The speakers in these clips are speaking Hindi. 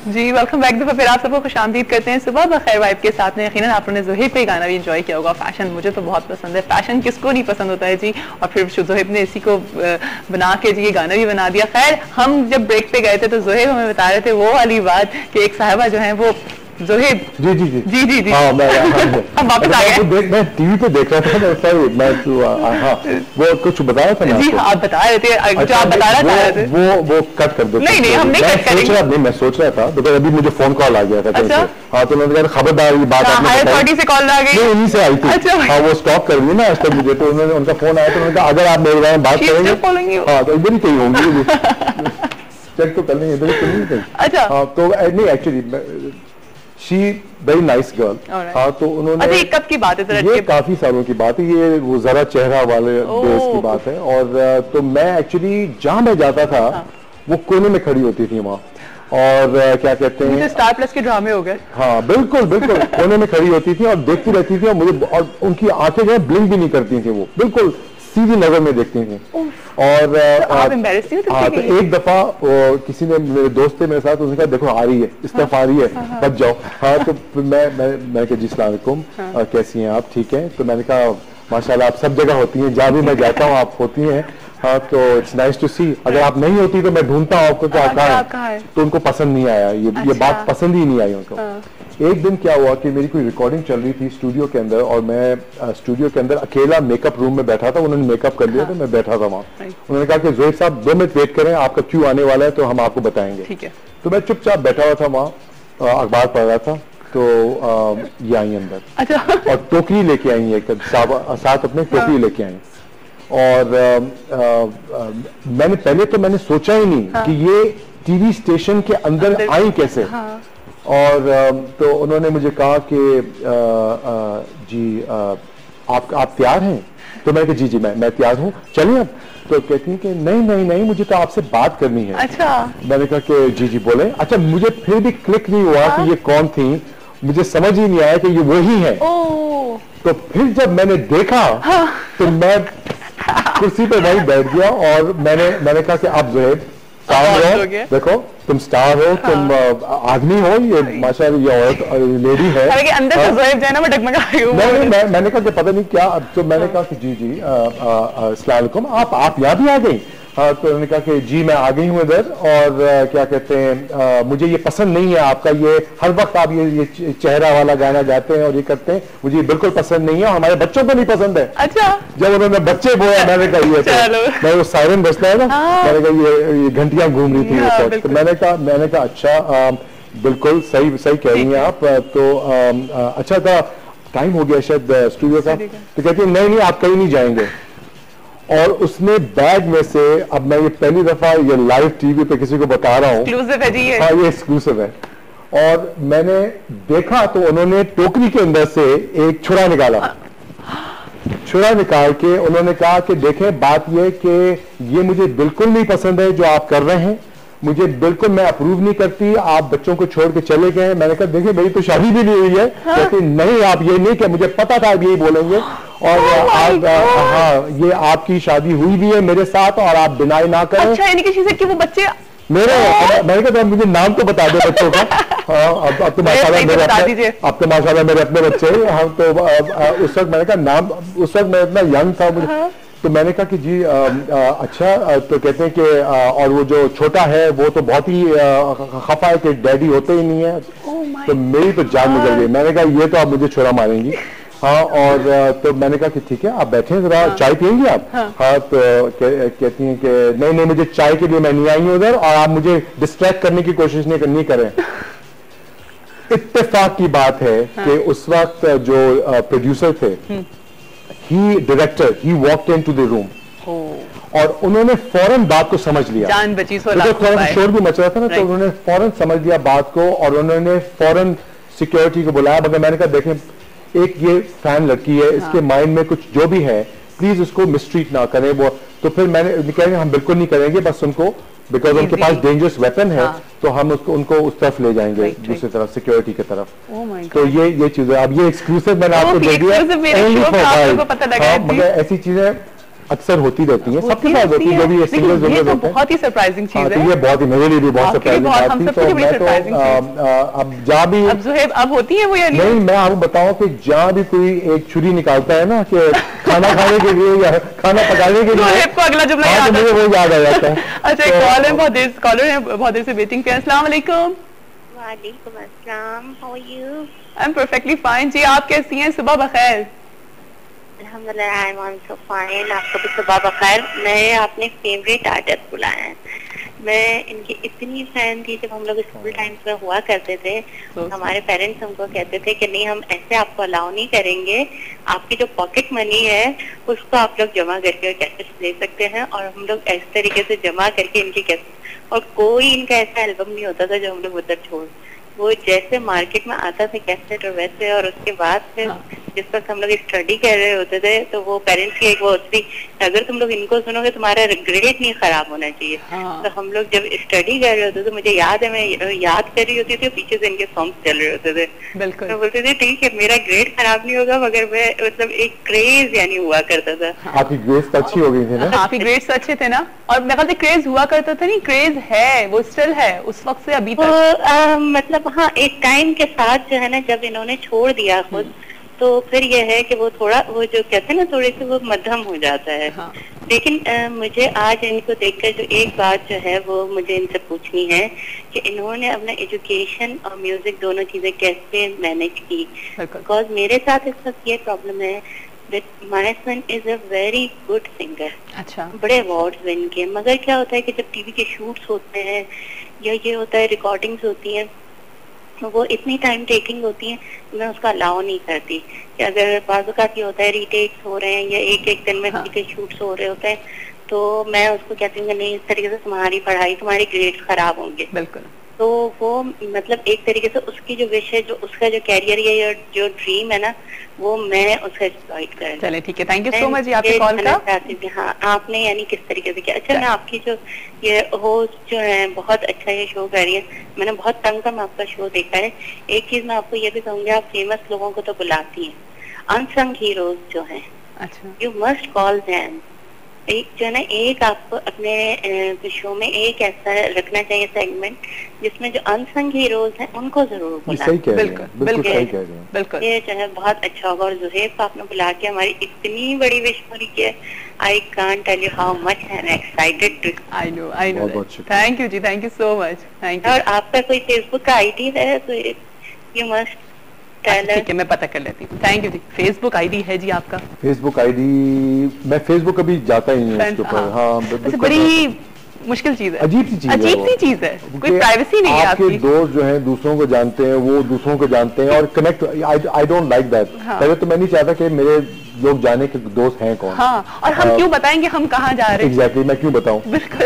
जी वेलकम बैक। दफा फिर आप सबको खुशामदीद करते हैं सुबह बखैर वाइब के साथ में। यकीनन आप लोगों ने ज़ोहिब पे गाना भी एंजॉय किया होगा। फैशन मुझे तो बहुत पसंद है, फैशन किसको नहीं पसंद होता है जी। और फिर ज़ोहिब ने इसी को बना के जी ये गाना भी बना दिया। खैर हम जब ब्रेक पे गए थे तो ज़ोहिब हमें बता रहे थे वो वाली बात कि एक साहिबा जो है वो ज़ोहिब जी जी जी जी जी जी हाँ मैं हम वापस आ गए। मैं टीवी पे देख रहा था ना, मैं हाँ वो कुछ बताया था ना जी आप बता रहे थे जो आप बता रहे थे वो कट कर दो। नहीं हम नहीं कट करेंगे। मैं सोच रहा था बिकॉज अभी मुझे फोन कॉल आ गया था। अच्छा हाँ तो मैंने कहा खबरदार ये बात हायर अथॉरिटी से कॉल आ गई, उन्हीं से आई थी। हाँ वो स्टॉप करेंगे ना आज तक मुझे, तो उन्होंने उनका फोन आया तो उन्होंने कहा अगर आप मेरे बारे में बात करेंगे हाँ तो इधर ही कहीं होंगी चेक तो कर लेंगे, इधर ही कहीं कहीं। अच्छा हाँ तो नहीं actually she very nice girl. हाँ तो उन्होंने कब की बात है? ये काफी सालों की बात है, ये वो जरा चेहरा वाले डेज की बात है। और तो मैं एक्चुअली जहां मैं जाता था वो कोने में खड़ी होती थी वहाँ, और क्या कहते हैं स्टार प्लस के ड्रामे हो गए। हाँ बिल्कुल बिल्कुल कोने में खड़ी होती थी और देखती रहती थी, और मुझे और उनकी आंखें जो है ब्लिंक भी नहीं करती थी, वो बिल्कुल सीधी नजर में देखती थी। और आप एम्बैरेस नहीं होते? हाँ तो एक दफा किसी ने, मेरे दोस्त थे मेरे साथ, उसने कहा देखो आ रही है, इस तरफ आ रही है, बच जाओ। हाँ तो मैं कहा जी अस्सलाम वालेकुम, कैसी हैं आप? ठीक है। तो मैंने कहा माशाल्लाह आप सब जगह होती हैं, जहाँ भी मैं जाता हूँ आप होती हैं। हाँ तो इट्स नाइस टू सी, अगर आप नहीं होती तो मैं ढूंढता हूँ आपको क्या कहा है। तो उनको पसंद नहीं आया, ये बात पसंद ही नहीं आई उनको। एक दिन क्या हुआ कि मेरी कोई रिकॉर्डिंग चल रही थी स्टूडियो के अंदर, और मैं स्टूडियो के अंदर अकेला मेकअप रूम में बैठा था। उन्होंने मेकअप कर लिया तो मैं बैठा था वहाँ। उन्होंने कहा कि ज़ोहिब साहब 2 मिनट वेट करें, आपका क्यों आने वाला है तो हम आपको बताएंगे। ठीक है। तो मैं चुपचाप बैठा हुआ था वहाँ, अखबार पढ़ रहा था। तो ये आई अंदर। अच्छा। और टोकरी लेके आई, एक साथ अपने टोकरी लेके आई। और मैंने सोचा ही नहीं कि ये टीवी स्टेशन के अंदर आई कैसे। और तो उन्होंने मुझे कहा कि जी आप तैयार हैं? तो मैंने कहा जी मैं तैयार हूँ, चलिए अब। तो कहती है कि नहीं मुझे तो आपसे बात करनी है। अच्छा। मैंने कहा कि जी बोले। अच्छा मुझे फिर भी क्लिक नहीं हुआ कि ये कौन थी, मुझे समझ ही नहीं आया कि ये वही है। तो फिर जब मैंने देखा तो मैं कुर्सी पे वहीं बैठ गया, और मैंने कहा कि आप ज़ोहिब साहब हो, देखो तुम स्टार हो, तुम आदमी हो, ये माशाल्लाह ये औरत लेडी है। अंदर से ज़ोहिब जो है ना मैं डगमगा रही हूँ। मैंने कहा कि पता नहीं क्या। तो मैंने कहा कि जी अस्सलाम वालेकुम, आप यहाँ भी आ गई? हाँ तो उन्होंने कहा कि जी मैं आ गई हूँ इधर, और क्या कहते हैं मुझे ये पसंद नहीं है आपका, ये हर वक्त आप ये चेहरा वाला गाना गाते हैं और ये करते हैं, मुझे ये बिल्कुल पसंद नहीं है, हमारे बच्चों को नहीं पसंद है। अच्छा। जब उन्होंने बच्चे बोला मैंने कहा ये मैं वो सायरन बजता है ना, मैंने कहा ये घंटियां घूम रही थी उस वक्त। तो मैंने कहा अच्छा बिल्कुल सही कह रही हैं आप। तो अच्छा था, टाइम हो गया शायद स्टूडियो का। तो कहती है नहीं आप कहीं नहीं जाएंगे। और उसने बैग में से, अब मैं ये पहली दफा ये लाइव टीवी पे किसी को बता रहा हूँ, एक्सक्लूसिव है जी ये। हाँ ये एक्सक्लूसिव है। और मैंने देखा तो उन्होंने टोकरी के अंदर से एक छुरा निकाला। छुरा निकाल के उन्होंने कहा कि देखें बात ये कि ये मुझे बिल्कुल नहीं पसंद है जो आप कर रहे हैं, मुझे बिल्कुल मैं अप्रूव नहीं करती, आप बच्चों को छोड़ के चले गए। मैंने कहा देखिए मेरी तो शादी भी नहीं हुई है। कहते नहीं आप ये नहीं, कि मुझे पता था आप यही बोलेंगे, और आप हाँ ये आपकी शादी हुई भी है मेरे साथ और आप डिनाई ना करें। अच्छा यानी कि वो बच्चे मेरे, मैंने कहा मुझे नाम तो बता दो बच्चों का। हाँ अब तो माशाल्लाह मेरे अपने बच्चे हैं। हाँ तो उस वक्त मैंने कहा नाम, उस वक्त मैं इतना यंग था मुझे। तो मैंने कहा कि जी अच्छा। तो कहते हैं कि और वो जो छोटा है वो तो बहुत ही खफा है कि डैडी होते ही नहीं है। तो मेरी तो जान निकल गई। मैंने कहा ये तो आप मुझे छोड़ा मारेंगी। हाँ और तो मैंने कहा कि ठीक है आप बैठे जरा, चाय पियेंगी आप? हाँ तो कहती हैं कि नहीं मुझे चाय के लिए मैं नहीं आई हूँ उधर, और आप मुझे डिस्ट्रैक्ट करने की कोशिश नहीं करें। इत्तेफाक की बात है कि उस वक्त जो प्रोड्यूसर थे, he walked into the room, और उन्होंने फौरन बात को समझ लिया। जान बची तो थोड़ा शोर भी मच रहा था ना, तो उन्होंने फौरन समझ लिया बात को, और उन्होंने फौरन सिक्योरिटी को बुलाया। मगर मैंने कहा देखें एक ये फैन लड़की है, इसके माइंड में कुछ जो भी है प्लीज उसको मिसट्रीट ना करें। वो तो फिर मैंने कहा हम बिल्कुल नहीं करेंगे, बस उनको बिकॉज उनके पास डेंजरस वेपन है तो हम उनको उस तरफ ले जाएंगे, दूसरी तरफ सिक्योरिटी की तरफ। तो ये चीज है। अब ये एक्सक्लूसिव मैंने आपको दे दिया, मगर ऐसी चीजें अक्सर होती रहती है, सबके साथ होती है, जो भी सिंगल्स ये तो बहुत ही सरप्राइजिंग चीज है। ये बहुत ही मेरे लिए भी बहुत सरप्राइजिंग बात थी। तो मैं तो अब जहाँ भी अब ज़ुहैब अब होती है वो या नहीं, मैं आपको बताऊं कि जहाँ भी कोई एक छुरी निकालता है ना कि खाना खाने के लिए या खाना पकाने के लिए, को अगला जुमला याद मुझे वो याद आ जाता है। अच्छा, एक कॉल है, कॉलर है बहुत देर से वेटिंग पे। अस्सलाम वालेकुम। वालेकुम अस्सलाम, how are you? I am perfectly fine जी, आप कैसी हैं? सुबह बखैर। अल्हम्दुलिल्लाह, आई एम आल्सो फाइन। आपको भी सुबह बखैर। मैं अपने फेवरेट आर्टिस्ट बुलाया है। मैं इनकी इतनी फैन थी, जब हम लोग स्कूल टाइम्स में हुआ करते थे हमारे पेरेंट्स हमको कहते थे कि नहीं, हम ऐसे आपको अलाउ नहीं करेंगे, आपकी जो पॉकेट मनी है उसको आप लोग जमा करके कैसेट्स ले सकते हैं। और हम लोग इस तरीके से जमा करके इनकी कैसेट, और कोई इनका ऐसा एल्बम नहीं होता था जो हम लोग उधर छोड़, वो जैसे मार्केट में आता था कैसेट और वैसे। और उसके बाद फिर जिस वक्त हम लोग स्टडी कर रहे होते थे तो वो पेरेंट्स की एक वो होती, अगर तुम लोग इनको सुनोगे तुम्हारा ग्रेड नहीं खराब होना चाहिए। तो हम लोग जब स्टडी कर रहे होते तो मुझे याद है, मैं याद कर रही होती थी, पीछे से इनके सॉन्ग चल रहे होते थे। बिल्कुल। तो बोलते थे ठीक है, मेरा ग्रेड खराब नहीं होगा, मगर मैं मतलब एक क्रेज यानी हुआ करता था। आपकी ग्रेड्स अच्छी हो गई थी ना? आपकी ग्रेड्स अच्छे थे ना? और मेरे ख्याल से क्रेज हुआ करता था, नहीं क्रेज है, वो स्टिल है उस वक्त से अभी तक। मतलब हाँ, एक टाइम के साथ जो है ना, जब इन्होंने छोड़ दिया खुद, तो फिर ये है कि वो थोड़ा, वो जो कहते हैं ना, थोड़ी सी वो मध्यम हो जाता है। हाँ। लेकिन मुझे आज इनको देखकर जो एक बात जो है वो मुझे इनसे पूछनी है कि इन्होंने अपना एजुकेशन और म्यूजिक दोनों चीजें कैसे मैनेज की। बिकॉज मेरे साथ इस वक्त ये प्रॉब्लम है that my son is a very good singer। अच्छा। बड़े अवार्ड्स विन किए, मगर क्या होता है कि जब टीवी के शूट्स होते हैं या ये होता है रिकॉर्डिंग्स होती हैं, तो वो इतनी टाइम टेकिंग होती है, मैं उसका अलाउ नहीं करती कि अगर बाज़-औक़ात ये होता है रीटेक्स हो रहे हैं या एक दिन में के शूट्स हो रहे होते हैं, तो मैं उसको कहती हूँ नहीं, इस तरीके से तुम्हारी पढ़ाई, तुम्हारे ग्रेड्स खराब होंगे। बिल्कुल। तो वो मतलब एक तरीके से उसकी जो विश है, जो उसका जो कैरियर या जो ड्रीम है ना, वो मैं उसका एक्सप्लॉइट करूँ। चले ठीक है, थैंक यू सो मच जी आपके कॉल का। हाँ, आपने यानी किस तरीके से किया। अच्छा, मैं आपकी जो ये होस्ट जो है बहुत अच्छा ये शो कर रही है, मैंने बहुत तंग कम आपका शो देखा है। एक चीज मैं आपको ये भी कहूँगी, आप फेमस लोगों को तो बुलाती हैं, अनसंग हीरोज जो हैं, अच्छा, यू मस्ट कॉल देम। एक जो है ना, एक आपको अपने शो में एक ऐसा रखना चाहिए सेगमेंट जिसमें जो अनसंग हीरोज हैं उनको जरूर बुलाएं। बिल्कुल, ये जो है बहुत अच्छा होगा। और ज़ुहैब को आपने बुला के हमारी इतनी बड़ी विश पूरी की है, I can't tell you how much I am excited. I know. Thank you ji, thank you so much, thank you. और आपका कोई फेसबुक का आईडी है तो यू मस्ट। ठीक है, मैं पता कर लेती हूँ। Thank you ji. Facebook ID है जी आपका? फेसबुक आईडी, मैं फेसबुक कभी जाता ही नहीं उसके ऊपर। हाँ, बड़ी मुश्किल चीज है, अजीब सी चीज है, कोई प्राइवेसी नहीं है आपकी। आपके दोस्त जो हैं दूसरों को जानते हैं, वो दूसरों को जानते हैं और connect. I don't like that. पहले तो मैं नहीं चाहता कि मेरे लोग जाने के दोस्त हैं कौन। हाँ, और हम क्यों बताएंगे हम कहाँ जा रहे हैं। एग्जैक्टली, मैं क्यों बताऊं।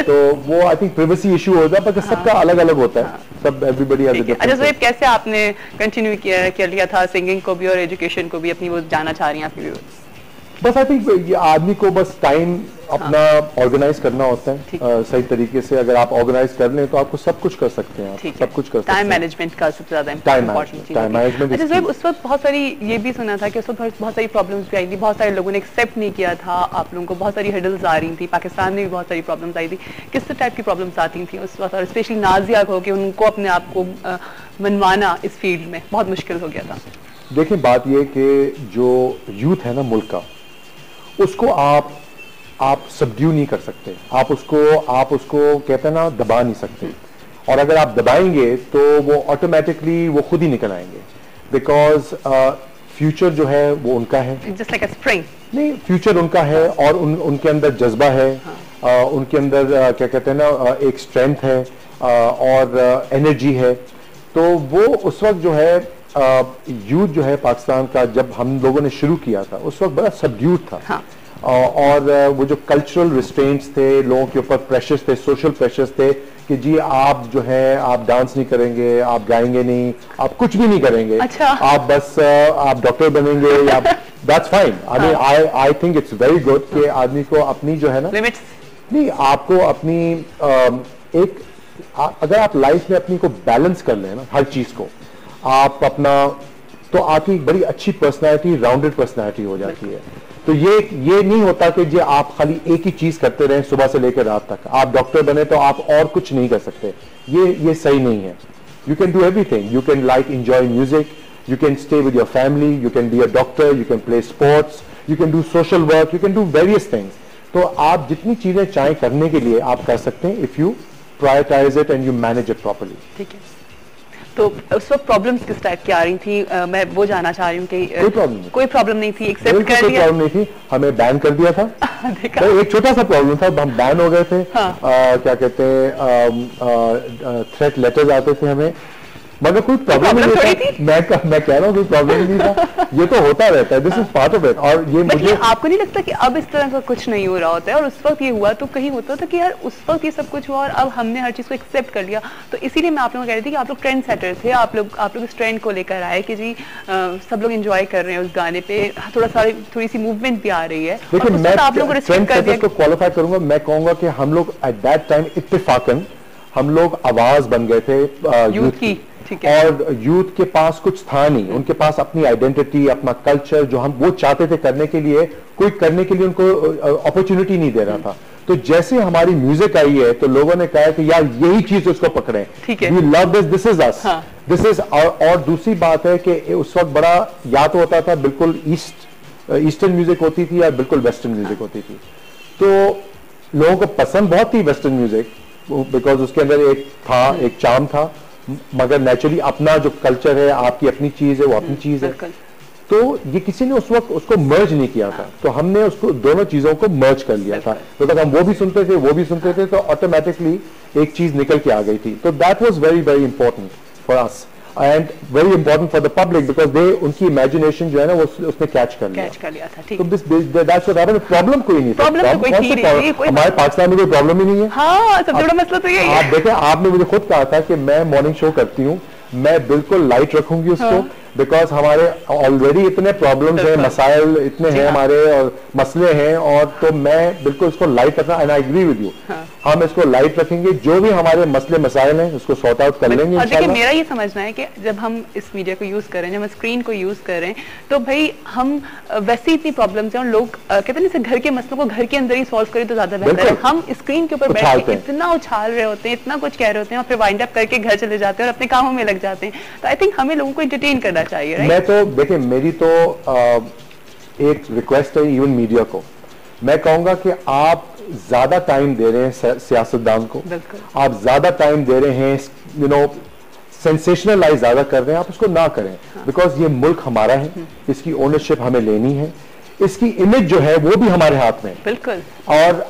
तो वो आई थिंक प्राइवेसी इशू होता है, पर सबका अलग अलग होता है। सब एवरीबडी हैज अ डिफरेंट। अच्छा ज़ुहैब, कैसे आपने कंटिन्यू कर लिया था सिंगिंग को भी और एजुकेशन को भी अपनी, वो जानना चाह रही हैं आपकी व्यूअर्स? बस आई थिंक ये आदमी को बस टाइम अपना ऑर्गेनाइज करना होता है सही तरीके से। अगर आप ऑर्गेनाइज कर लें तो आपको सब कुछ कर सकते हैं, आप सब कुछ कर सकते हैं। टाइम मैनेजमेंट का सबसे ज्यादा इम्पोर्टेंट चीज। Time management. अच्छा ज़ुहैब, उस वक्त बहुत सारी, ये भी सुना था कि उस वक्त बहुत सारी प्रॉब्लम्स भी आई थी, बहुत सारे लोगों ने एक्सेप्ट नहीं किया था आप लोगों को, बहुत सारी हर्डल्स आ रही थी, पाकिस्तान में भी बहुत सारी प्रॉब्लम्स आई थी। किस टाइप की प्रॉब्लम्स आती थी उस वक्त, और स्पेशली नाज़िया को, कि उनको अपने आप को मनवाना इस फील्ड में बहुत मुश्किल हो गया था? देखिए, बात ये कि जो यूथ है ना मुल्क का, उसको आप सबड्यू नहीं कर सकते। आप उसको कहते हैं ना, दबा नहीं सकते। और अगर आप दबाएंगे तो वो ऑटोमेटिकली वो खुद ही निकल आएंगे। बिकॉज फ्यूचर जो है वो उनका है, जस्ट लाइक अ स्प्रिंग। नहीं, फ्यूचर उनका है और उनके अंदर जज्बा है। उनके अंदर क्या कहते हैं ना, एक स्ट्रेंथ है और एनर्जी है। तो वो उस वक्त जो है यूथ जो है पाकिस्तान का, जब हम लोगों ने शुरू किया था उस वक्त बड़ा सबड्यूड था। हाँ। और वो जो कल्चरल रिस्ट्रेंट्स थे, लोगों के ऊपर प्रेशर्स थे, सोशल प्रेशर्स थे कि जी आप जो है आप डांस नहीं करेंगे, आप गाएंगे नहीं, आप कुछ भी नहीं करेंगे। अच्छा। आप बस आप डॉक्टर बनेंगे या that's fine. I think it's very good कि आदमी को अपनी जो है ना लिमिट्स, नहीं, आपको अपनी एक अगर आप लाइफ में अपनी को बैलेंस कर लें ना, हर चीज को आप अपना, तो आपकी बड़ी अच्छी पर्सनैलिटी, राउंडेड पर्सनैलिटी हो जाती है। तो ये नहीं होता कि जी आप खाली एक ही चीज करते रहें सुबह से लेकर रात तक। आप डॉक्टर बने तो आप और कुछ नहीं कर सकते, ये सही नहीं है। You can do everything, you can like enjoy music, you can stay with your family, you can be a doctor, you can play sports, you can do social work, you can do various things. तो आप जितनी चीजें चाहें करने के लिए आप कर सकते हैं if you prioritize it and you manage it properly. ठीक है। तो उस वक्त प्रॉब्लम्स किस टाइप की आ रही थी? मैं वो जानना चाह रही हूँ कि कोई प्रॉब्लम नहीं थी, एक्सेप्ट कर लिया? कोई प्रॉब्लम नहीं थी, हमें बैन कर दिया था। तो एक छोटा सा प्रॉब्लम था, हम बैन हो गए थे। हाँ। क्या कहते हैं, थ्रेट लेटर्स आते थे हमें, मगर कोई प्रॉब्लम नहीं था। मैं कह रहा हूँ कोई प्रॉब्लम नहीं था, ये तो होता रहता है, this is part of it. और ये मुझे आपको नहीं लगता कि अब इस तरह का कुछ नहीं हो रहा होता है और उस वक्त ये हुआ तो कहीं होता था कि यार उस वक्त ये सब कुछ हुआ और अब हमने हर चीज को एक्सेप्ट कर लिया? तो इसीलिए मैं आप लोगों को कह रही थी कि आप लोग ट्रेंड सेटर थे, आप लोग इस ट्रेंड को लेकर आए कि जी सब लोग एंजॉय कर रहे हैं उस गाने पे, थोड़ी सी मूवमेंट भी आ रही है। लेकिन मैं आप लोगों को क्वालिफाई करूंगा, मैं कहूंगा कि हम लोग एट दैट टाइम इत्तेफाकन हम लोग आवाज बन गए थे यूथ की। और यूथ के पास कुछ था नहीं, उनके पास अपनी आइडेंटिटी, अपना कल्चर जो हम वो चाहते थे करने के लिए, कोई करने के लिए उनको अपॉर्चुनिटी नहीं दे रहा था। तो जैसे हमारी म्यूजिक आई है तो लोगों ने कहा कि यार यही चीज उसको पकड़े, we love this, this is us, this is. और दूसरी बात है कि उस वक्त बड़ा या तो होता था बिल्कुल ईस्टर्न म्यूजिक होती थी या बिल्कुल वेस्टर्न म्यूजिक होती थी। तो लोगों को पसंद बहुत थी वेस्टर्न म्यूजिक, बिकॉज उसके अंदर एक चार्म था, मगर नेचुरली अपना जो कल्चर है, आपकी अपनी चीज है, वो अपनी चीज है। तो ये किसी ने उस वक्त उसको मर्ज नहीं किया था, तो हमने उसको दोनों चीजों को मर्ज कर लिया था। तो हम वो भी सुनते थे, वो भी सुनते थे, तो ऑटोमेटिकली एक चीज निकल के आ गई थी। तो that was very very important for us and very important for the public, because they उनकी इमेजिनेशन जो है ना वो उसने कैच कर लिया था। तो प्रॉब्लम कोई नहीं था, हमारे पाकिस्तान में कोई प्रॉब्लम ही नहीं है। हाँ, सबसे बड़ा मसला तो यही है। आप देखें, आपने मुझे खुद कहा था कि मैं मॉर्निंग शो करती हूँ, मैं बिल्कुल लाइट रखूंगी उसको, बिकॉज हमारे ऑलरेडी इतने प्रॉब्लम्स हैं, मसाइल इतने हैं हमारे और मसले हैं, और तो मैं बिल्कुल इसको लाइट रखना, and I agree with you, हम इसको लाइट रखेंगे, जो भी हमारे मसले मसाइल हैं उसको सॉर्ट आउट कर लेंगे। और देखिए, मेरा ये समझना है कि जब हम इस मीडिया को यूज कर रहे हैं, जब हम स्क्रीन को यूज कर रहे हैं, तो भाई हम वैसे इतनी प्रॉब्लम्स हैं और लोग कहते हैं घर के मसलों को घर के अंदर ही सॉल्व करें तो ज्यादा बेहतर है। हम स्क्रीन के ऊपर बैठ के इतना उछाल रहे होते हैं, इतना कुछ कह रहे होते हैं और फिर वाइंड अप करके घर चले जाते हैं और अपने कामों में लग जाते हैं। तो आई थिंक हमें लोगों को एंटरटेन करना चाहिए, राइट? मैं तो देखिए, मेरी तो एक रिक्वेस्ट है इवन मीडिया को, मैं कहूंगा कि आप ज्यादा टाइम दे रहे हैं सियासतदान को, आप ज्यादा टाइम दे रहे हैं सेंसेशनलाइज ज्यादा कर रहे हैं, आप उसको ना करें। बिकॉज ये मुल्क हमारा है, इसकी ओनरशिप हमें लेनी है, इसकी इमेज जो है वो भी हमारे हाथ में। बिल्कुल। और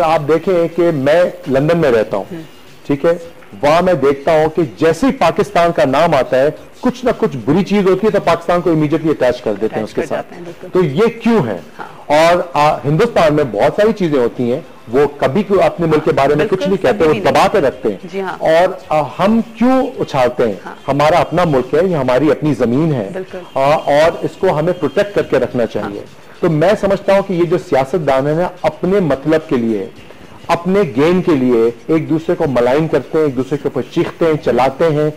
आप देखें कि मैं लंदन में रहता हूं, ठीक है, वहां मैं देखता हूं कि जैसे ही पाकिस्तान का नाम आता है, कुछ ना कुछ बुरी चीज होती है तो पाकिस्तान को इमीडिएटली अटैच कर देते हैं उसके साथ। तो ये क्यों है? और हिंदुस्तान में बहुत सारी चीजें होती हैं, वो कभी अपने मुल्क के बारे में कुछ नहीं कहते, वो दबा के रखते हैं। और हम क्यों उछालते हैं? हमारा अपना मुल्क है, ये हमारी अपनी जमीन है, और इसको हमें प्रोटेक्ट करके रखना चाहिए। तो मैं समझता हूं कि ये जो सियासतदान है ना, अपने मतलब के लिए, अपने गेम के लिए एक दूसरे को मलाइन करते हैं, एक दूसरे के ऊपर चीखते हैं, चलाते हैं।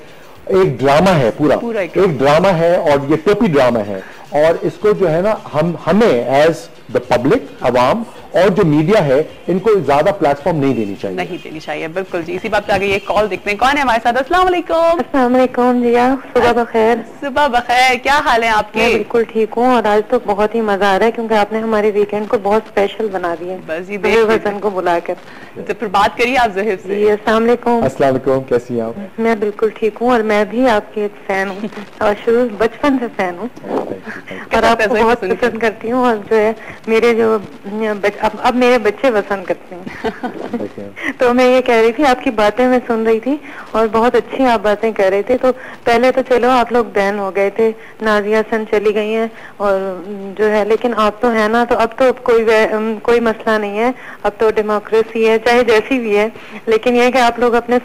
एक ड्रामा है, पूरा एक ड्रामा है, और ये टोपी ड्रामा है। और इसको जो है ना, हमें एज द पब्लिक, अवाम और जो मीडिया है, इनको ज्यादा प्लेटफॉर्म नहीं देनी चाहिए। बिल्कुल जी। इसी बात पे आगे ये कॉल देखते हैं, कौन है हमारे साथ? अस्सलाम वालेकुम। अस्सलाम वालेकुम जिया, सुबह बखैर। सुबह बखैर, क्या हाल है आपके? मैं बिल्कुल ठीक हूँ, और आज तो बहुत ही मजा आ रहा है क्योंकि आपने हमारे वीकेंड को बहुत स्पेशल बना दिया। बस ये वतन को बुलाकर। तो फिर बात करिए आप ज़ोहिब से। अस्सलाम वालेकुम। अस्सलाम वालेकुम, कैसी हैं आप? मैं बिल्कुल ठीक हूँ, और मैं भी आपकी एक फैन हूँ, और शुरू बचपन से फैन हूँ, और आपको बहुत पसंद करती हूँ। और जो है मेरे जो अब मेरे बच्चे पसंद करते हैं। तो मैं ये कह रही थी, आपकी बातें मैं सुन रही थी और बहुत अच्छी आप बातें कह रहे थे। तो पहले तो चलो आप लोग बैन हो गए थे, नाजिया हसन चली गई हैं, और जो है, लेकिन आप तो है ना, तो अब तो कोई मसला नहीं है, अब तो डेमोक्रेसी है, चाहे जैसी भी है। लेकिन यह कि आप लोग अपने